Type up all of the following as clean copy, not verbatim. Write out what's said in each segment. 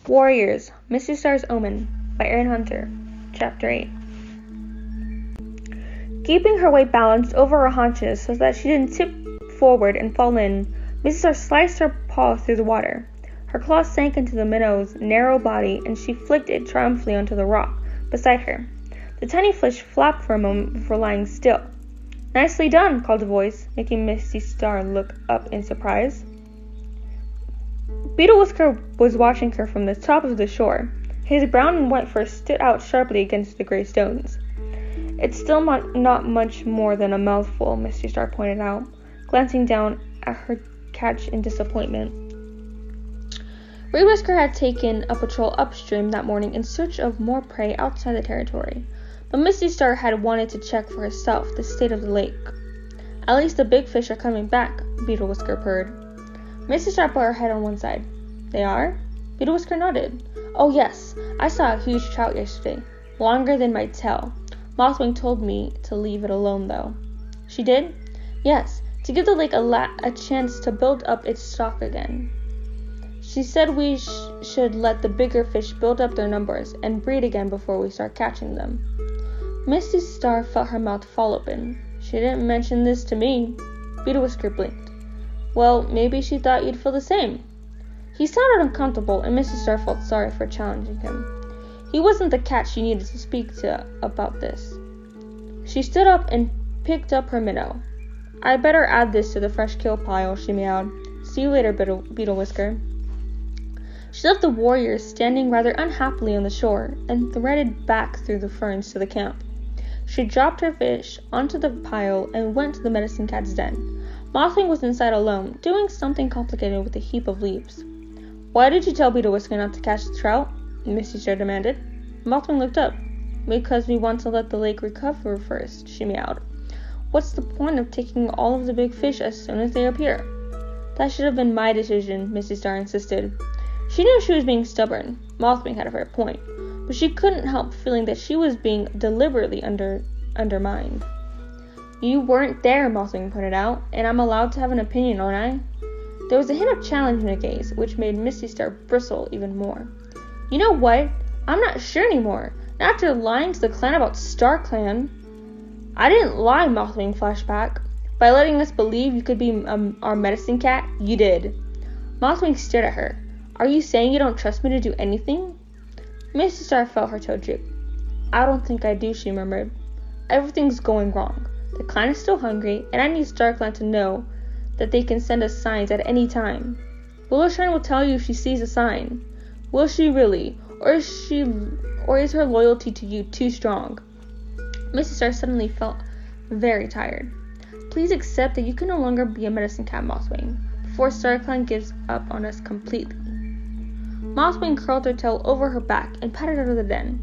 Warriors, Mistystar's Omen by Erin Hunter, Chapter 8. Keeping her weight balanced over her haunches so that she didn't tip forward and fall in, Mistystar sliced her paw through the water. Her claws sank into the minnow's narrow body, and she flicked it triumphantly onto the rock beside her. The tiny fish flapped for a moment before lying still. "Nicely done," called a voice, making Mistystar look up in surprise. Beetle Whisker was watching her from the top of the shore. His brown and white fur stood out sharply against the gray stones. "It's still not much more than a mouthful," Mistystar pointed out, glancing down at her catch in disappointment. Red Whisker had taken a patrol upstream that morning in search of more prey outside the territory, but Mistystar had wanted to check for herself the state of the lake. "At least the big fish are coming back," Beetle Whisker purred. Mistystar put her head on one side. "They are?" Beetle Whisker nodded. "Oh yes, I saw a huge trout yesterday, longer than my tail. Mothwing told me to leave it alone though." "She did?" "Yes, to give the lake a chance to build up its stock again. She said we should let the bigger fish build up their numbers and breed again before we start catching them." Mistystar felt her mouth fall open. "She didn't mention this to me." Beetle Whisker blinked. "Well, maybe she thought you'd feel the same." He sounded uncomfortable, and Mistystar felt sorry for challenging him. He wasn't the cat she needed to speak to about this. She stood up and picked up her minnow. "I'd better add this to the fresh kill pile," she meowed. "See you later, Beetle Whisker." She left the warriors standing rather unhappily on the shore and threaded back through the ferns to the camp. She dropped her fish onto the pile and went to the medicine cat's den. Mothwing was inside alone, doing something complicated with a heap of leaves. "Why did you tell Beetle Whisker not to catch the trout?" Mistystar demanded. Mothwing looked up. "Because we want to let the lake recover first," she meowed. "What's the point of taking all of the big fish as soon as they appear?" "That should have been my decision," Mistystar insisted. She knew she was being stubborn. Mothwing had a fair point, but she couldn't help feeling that she was being deliberately undermined. "You weren't there," Mothwing pointed out, "and I'm allowed to have an opinion, aren't I?" There was a hint of challenge in her gaze, which made Mistystar bristle even more. "You know what? I'm not sure anymore. Not after lying to the clan about StarClan." "I didn't lie," Mothwing flashed back. "By letting us believe you could be our medicine cat, you did." Mothwing stared at her. "Are you saying you don't trust me to do anything?" Mistystar felt her toe droop. "I don't think I do," she murmured. "Everything's going wrong. The clan is still hungry, and I need StarClan to know that they can send us signs at any time. Willow will tell you if she sees a sign. Will she really? Or is her loyalty to you too strong?" Mistystar suddenly felt very tired. "Please accept that you can no longer be a medicine cat, Mothwing, before StarClan gives up on us completely." Mothwing curled her tail over her back and patted out of the den.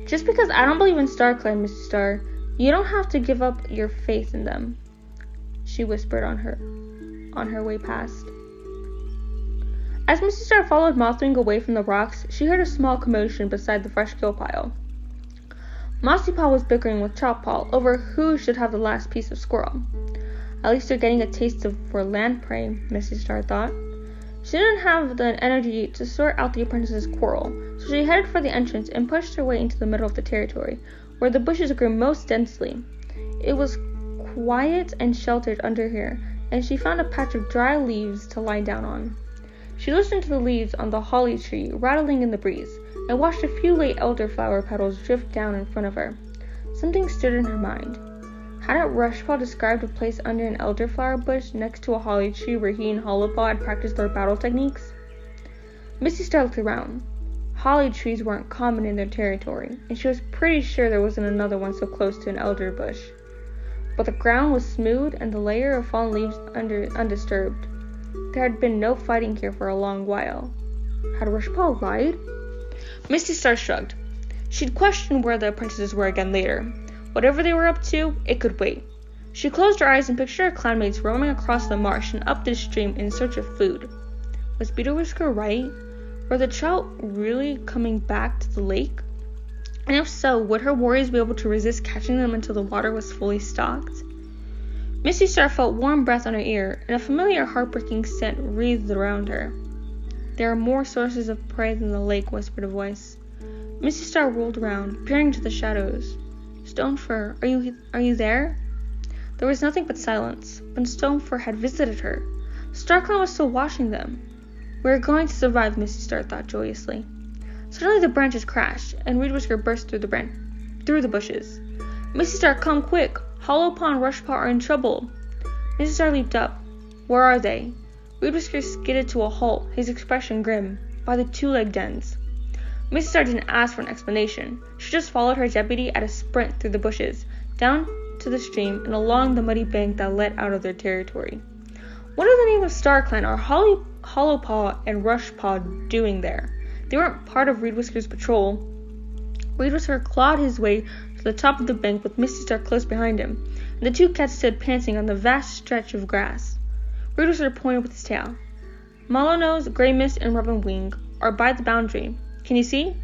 "Just because I don't believe in StarClan, Mistystar, you don't have to give up your faith in them," she whispered on her way past. As Mistystar followed Mothwing away from the rocks, she heard a small commotion beside the fresh kill pile. Mossypaw was bickering with Choppaw over who should have the last piece of squirrel. "At least they're getting a taste for land prey," Mistystar thought. She didn't have the energy to sort out the apprentice's quarrel, so she headed for the entrance and pushed her way into the middle of the territory, where the bushes grew most densely. It was quiet and sheltered under here, and she found a patch of dry leaves to lie down on. She listened to the leaves on the holly tree rattling in the breeze, and watched a few late elderflower petals drift down in front of her. Something stirred in her mind. Hadn't Rushpaw described a place under an elderflower bush next to a holly tree where he and Hollowpaw had practiced their battle techniques? Mistystar looked around. Holly trees weren't common in their territory, and she was pretty sure there wasn't another one so close to an elder bush. But the ground was smooth and the layer of fallen leaves undisturbed. There had been no fighting here for a long while. Had Rushpaw lied? Mistystar shrugged. She'd question where the apprentices were again later. Whatever they were up to, it could wait. She closed her eyes and pictured her clanmates roaming across the marsh and up the stream in search of food. Was Beetle Whisker right? Were the trout really coming back to the lake? And if so, would her warriors be able to resist catching them until the water was fully stocked? Mistystar felt warm breath on her ear, and a familiar heartbreaking scent wreathed around her. There are more sources of prey than the lake, whispered a voice. Mistystar rolled around, peering into the shadows. Stonefur, are you there? There was nothing but silence, but Stonefur had visited her. StarClan was still watching them. We're going to survive, Mistystar thought joyously. Suddenly the branches crashed, and Reed Whisker burst through the bushes. Mistystar, come quick! Hollowpaw and Rushpaw are in trouble. Mistystar leaped up. Where are they? Reed Whisker skidded to a halt, his expression grim. By the two-leg dens. Mistystar didn't ask for an explanation. She just followed her deputy at a sprint through the bushes, down to the stream, and along the muddy bank that led out of their territory. What in the name of StarClan are Hollowpaw and Rushpaw doing there? They weren't part of Reed Whisker's patrol. Reed Whisker clawed his way to the top of the bank with Mistystar close behind him, and the two cats stood panting on the vast stretch of grass. Reed Whisker pointed with his tail. Mallownose, Grey Mist, and Robin Wing are by the boundary. Can you see?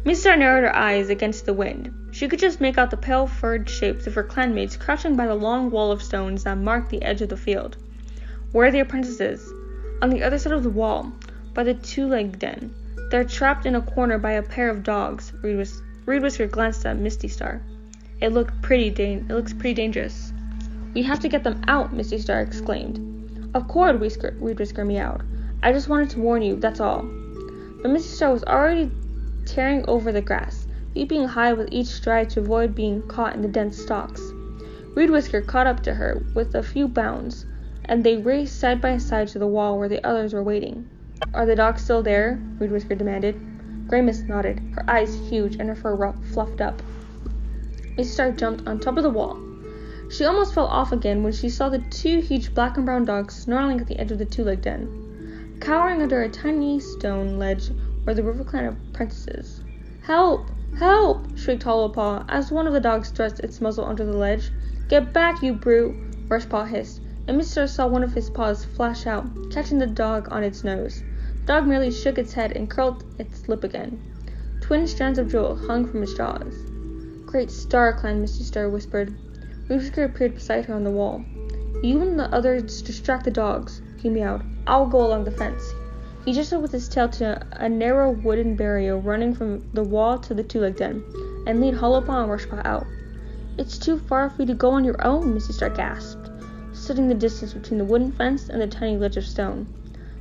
Mistystar narrowed her eyes against the wind. She could just make out the pale furred shapes of her clanmates crouching by the long wall of stones that marked the edge of the field. Where are the apprentices? On the other side of the wall, by the two-leg den. They're trapped in a corner by a pair of dogs. Reed Whisker glanced at Mistystar. It looks pretty dangerous. We have to get them out, Mistystar exclaimed. Of course, Reed Whisker meowed. I just wanted to warn you, that's all. But Mistystar was already tearing over the grass, leaping high with each stride to avoid being caught in the dense stalks. Reed Whisker caught up to her with a few bounds, and they raced side by side to the wall where the others were waiting. Are the dogs still there? Reed Whisker demanded. Grey Mist nodded, her eyes huge and her fur fluffed up. Mistystar jumped on top of the wall. She almost fell off again when she saw the two huge black and brown dogs snarling at the edge of the two-leg den. Cowering under a tiny stone ledge were the RiverClan apprentices. Help! Help! Shrieked Hollowpaw as one of the dogs thrust its muzzle under the ledge. Get back, you brute! Rushpaw hissed, and Mistystar saw one of his paws flash out, catching the dog on its nose. The dog merely shook its head and curled its lip again. Twin strands of jewel hung from its jaws. Great StarClan, Mistystar whispered. Reed Whisker appeared beside her on the wall. You and the others distract the dogs, he meowed. I'll go along the fence. He gestured with his tail to a narrow wooden barrier running from the wall to the two-leg den, and lead Hollowpaw and Rushpaw out. It's too far for you to go on your own, Mistystar gasped, studying the distance between the wooden fence and the tiny ledge of stone.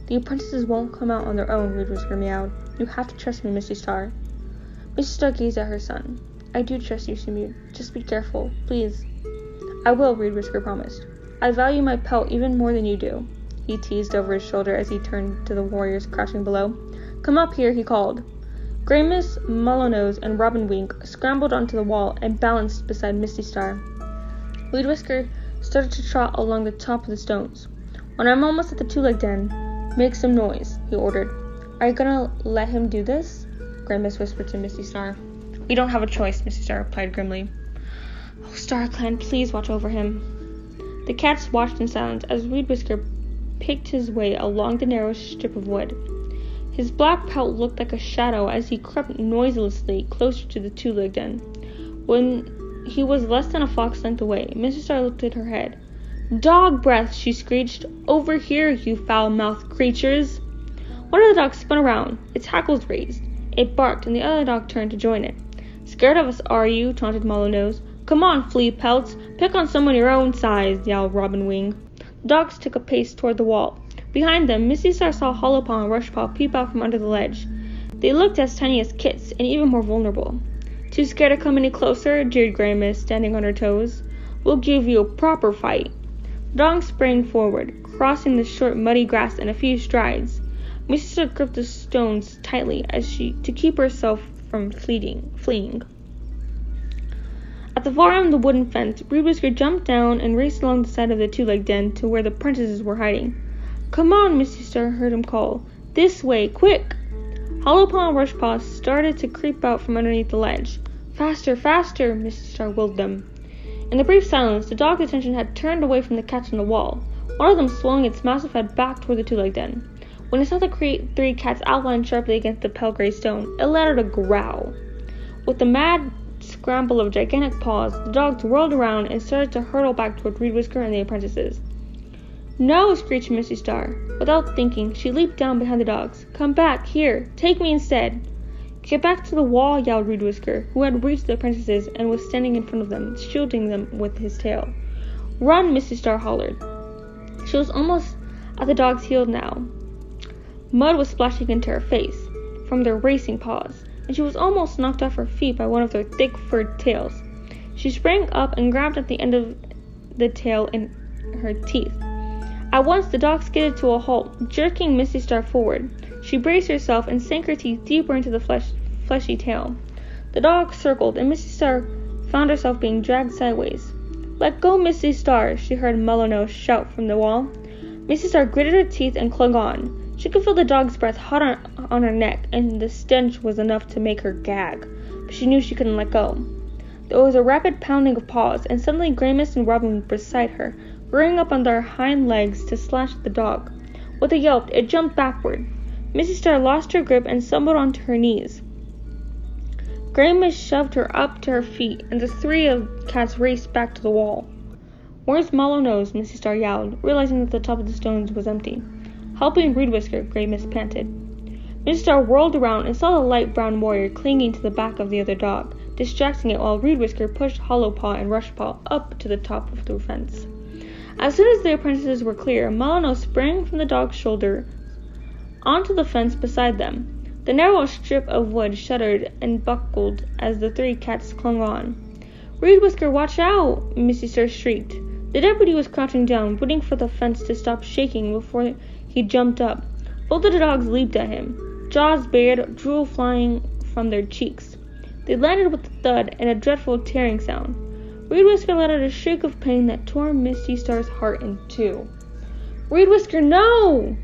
The apprentices won't come out on their own, Reed Whisker meowed. You have to trust me, Mistystar. Mistystar gazed at her son. I do trust you, she mewed. Just be careful, please. I will, Reed Whisker promised. I value my pelt even more than you do. He teased over his shoulder as he turned to the warriors crouching below. Come up here, he called. Grey Mist, Mallownose, and Robin Wing scrambled onto the wall and balanced beside Mistystar. Reed Whisker started to trot along the top of the stones. When I'm almost at the two-leg den, make some noise, he ordered. Are you gonna let him do this? Grey Mist whispered to Mistystar. We don't have a choice, Mistystar replied grimly. Oh, StarClan, please watch over him. The cats watched in silence as Reed Whisker picked his way along the narrow strip of wood. His black pelt looked like a shadow as he crept noiselessly closer to the two-leg den. When he was less than a fox length away, Mistystar lifted her head. Dog breath, she screeched. Over here, you foul-mouthed creatures. One of the dogs spun around, its hackles raised. It barked, and the other dog turned to join it. Scared of us, are you? Taunted Mallownose. Come on, flea pelts. Pick on someone your own size, yowled Robin Wing. The dogs took a pace toward the wall. Behind them, Mistystar saw Hollowpaw and Rushpaw peep out from under the ledge. They looked as tiny as kits, and even more vulnerable. Too scared to come any closer? Jeered Grey Mist, standing on her toes. We'll give you a proper fight. The dog sprang forward, crossing the short, muddy grass in a few strides. Mistystar gripped the stones tightly to keep herself from fleeing. At the far end of the wooden fence, Reed Whisker jumped down and raced along the side of the two-leg den to where the apprentices were hiding. Come on, Mistystar heard him call. This way, quick! Hollowpaw and Rushpaw started to creep out from underneath the ledge. Faster, faster, Mistystar willed them. In the brief silence, the dog's attention had turned away from the cats on the wall, one of them swung its massive head back toward the two-leg den. When it saw the three cats outlined sharply against the pale gray stone, it let out a growl. With a mad scramble of gigantic paws, the dogs whirled around and started to hurtle back toward Reed Whisker and the apprentices. No, screeched Mistystar. Without thinking, she leaped down behind the dogs. Come back, here, take me instead. Get back to the wall, yelled Reed Whisker, who had reached the apprentices and was standing in front of them, shielding them with his tail. Run, Mistystar hollered. She was almost at the dog's heel now. Mud was splashing into her face from their racing paws, and she was almost knocked off her feet by one of their thick furred tails. She sprang up and grabbed at the end of the tail in her teeth. At once the dog skidded to a halt, jerking Mistystar forward. She braced herself and sank her teeth deeper into the fleshy tail. The dog circled, and Mistystar found herself being dragged sideways. Let go, Mistystar, she heard Mellownose shout from the wall. Mistystar gritted her teeth and clung on. She could feel the dog's breath hot on her neck, and the stench was enough to make her gag, but she knew she couldn't let go. There was a rapid pounding of paws, and suddenly Grey-Mist and Robin were beside her, rearing up on their hind legs to slash at the dog. With a yelp, it jumped backward. Mistystar lost her grip and stumbled onto her knees. Grey-Mist shoved her up to her feet, and the three of cats raced back to the wall. Where's Mellownose? Mistystar yelled, realizing that the top of the stones was empty. Helping Reed Whisker, Grey-Mist panted. Mistystar whirled around and saw the light brown warrior clinging to the back of the other dog, distracting it while Reed Whisker pushed Hollowpaw and Rushpaw up to the top of the fence. As soon as the apprentices were clear, Mellownose sprang from the dog's shoulder onto the fence beside them. The narrow strip of wood shuddered and buckled as the three cats clung on. Reed Whisker, watch out! Mistystar shrieked. The deputy was crouching down, waiting for the fence to stop shaking before he jumped up. Both of the dogs leaped at him, jaws bared, drool flying from their cheeks. They landed with a thud and a dreadful tearing sound. Reed Whisker let out a shriek of pain that tore Mistystar's heart in two. Reed Whisker, no!